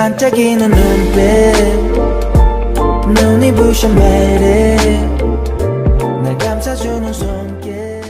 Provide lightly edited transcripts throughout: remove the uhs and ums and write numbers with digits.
반짝이는 눈빛 눈이 부셔 매일 날 감싸주는 손길.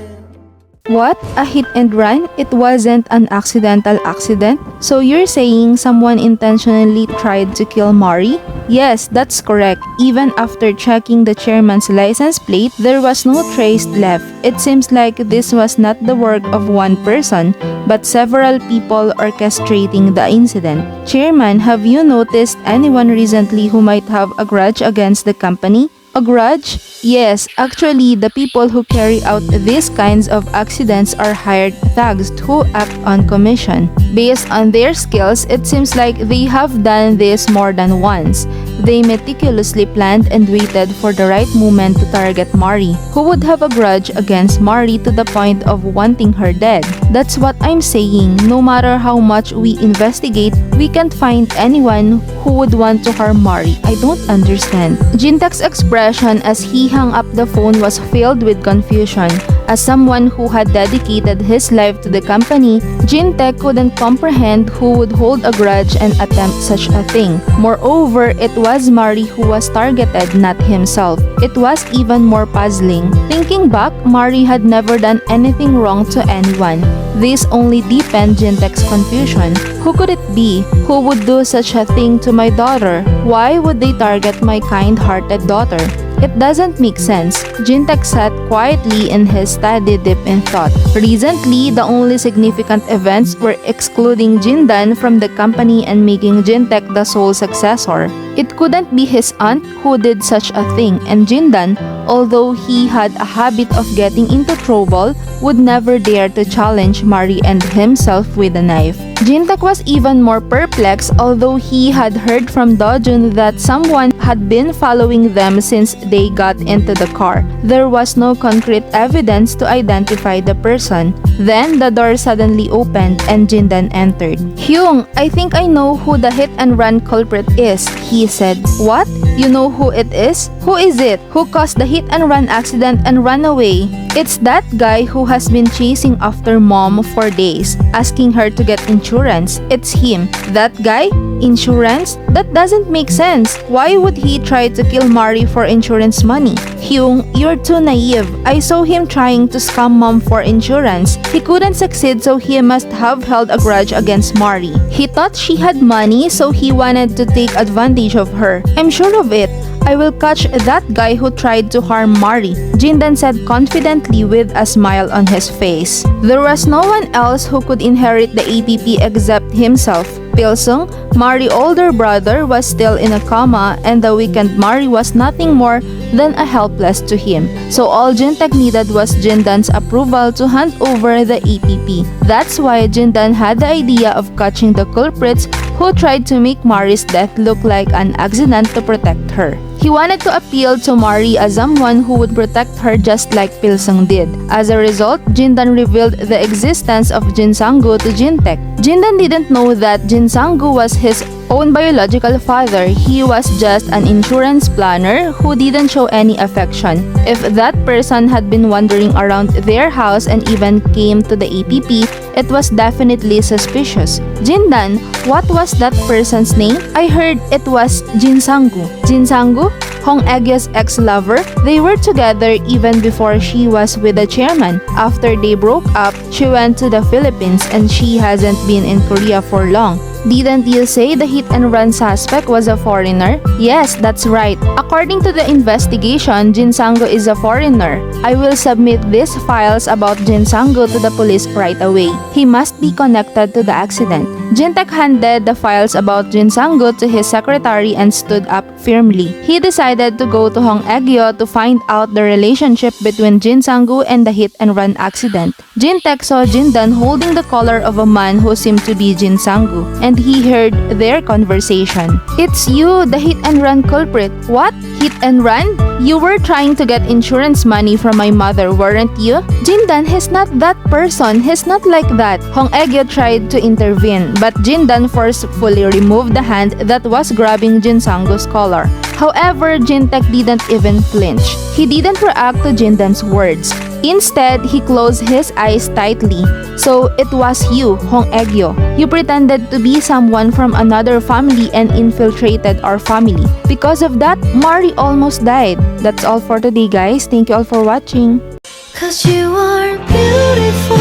What? A hit and run? It wasn't an accidental accident? So you're saying someone intentionally tried to kill Mari? Yes, that's correct. Even after checking the chairman's license plate, there was no trace left. It seems like this was not the work of one person, but several people orchestrating the incident. Chairman, have you noticed anyone recently who might have a grudge against the company? A grudge? Yes, actually, the people who carry out these kinds of accidents are hired thugs who act on commission. Based on their skills, it seems like they have done this more than once. They meticulously planned and waited for the right moment to target Mari. Who would have a grudge against Mari to the point of wanting her dead? That's what I'm saying. No matter how much we investigate, we can't find anyone who would want to harm Mari. I don't understand. Jintak's expression as he hung up the phone was filled with confusion. As someone who had dedicated his life to the company, Jintek couldn't comprehend who would hold a grudge and attempt such a thing. Moreover, it was Mari who was targeted, not himself. It was even more puzzling. Thinking back, Mari had never done anything wrong to anyone. This only deepened Jintek's confusion. Who could it be? Who would do such a thing to my daughter? Why would they target my kind-hearted daughter? It doesn't make sense. Jintek sat quietly in his study deep in thought. Recently, the only significant events were excluding Jindan from the company and making Jintek the sole successor. It couldn't be his aunt who did such a thing, and Jindan, although he had a habit of getting into trouble, would never dare to challenge Mari and himself with a knife. Jintek was even more perplexed, although he had heard from Dojun that someone had been following them since they got into the car. There was no concrete evidence to identify the person. Then the door suddenly opened and Jindan entered. "Hyung, I think I know who the hit-and-run culprit is," he said. "What? You know who it is? Who is it? Who caused the hit-and-run accident and ran away?" "It's that guy who has been chasing after Mom for days, asking her to get insurance. It's him." "That guy? Insurance? That doesn't make sense. Why would he try to kill Mari for insurance money?" "Hyung, you're too naive. I saw him trying to scam Mom for insurance. He couldn't succeed, so he must have held a grudge against Mari. He thought she had money, so he wanted to take advantage of her. I'm sure of it. I will catch that guy who tried to harm Mari," Jindan said confidently with a smile on his face. There was no one else who could inherit the APP except himself. Pil Sung, Mari's older brother, was still in a coma, and the weakened Mari was nothing more than a helpless to him. So all Jintek needed was Jindan's approval to hand over the APP. That's why Jindan had the idea of catching the culprits who tried to make Mari's death look like an accident to protect her. He wanted to appeal to Mari as someone who would protect her just like Pil Sung did. As a result, Jindan revealed the existence of Jinsanggu to Jintek. Jindan didn't know that Jinsanggu was his own biological father. He was just an insurance planner who didn't show any affection. If that person had been wandering around their house and even came to the APP, it was definitely suspicious. "Jindan, what was that person's name?" "I heard it was Jinsanggu." "Jinsanggu? Hong Egye's ex-lover? They were together even before she was with the chairman. After they broke up, she went to the Philippines and she hasn't been in Korea for long." "Didn't you say the hit-and-run suspect was a foreigner?" "Yes, that's right. According to the investigation, Jinsanggu is a foreigner. I will submit these files about Jinsanggu to the police right away. He must be connected to the accident." Jintek handed the files about Jinsanggu to his secretary and stood up firmly. He decided to go to Hong Egyo to find out the relationship between Jinsanggu and the hit-and-run accident. Jintek saw Jindan holding the collar of a man who seemed to be Jinsanggu, and he heard their conversation. "It's you, the hit-and-run culprit." "What? Hit-and-run? You were trying to get insurance money from my mother, weren't you?" "Jindan, he's not that person. He's not like that." Hong Egyo tried to intervene, but Jindan forcefully removed the hand that was grabbing Jinsanggu's collar. However, Jintek didn't even flinch. He didn't react to Jindan's words. Instead, he closed his eyes tightly. So, it was you, Hong Egyo. You pretended to be someone from another family and infiltrated our family. Because of that, Mari almost died. That's all for today, guys. Thank you all for watching. 'Cause you are beautiful.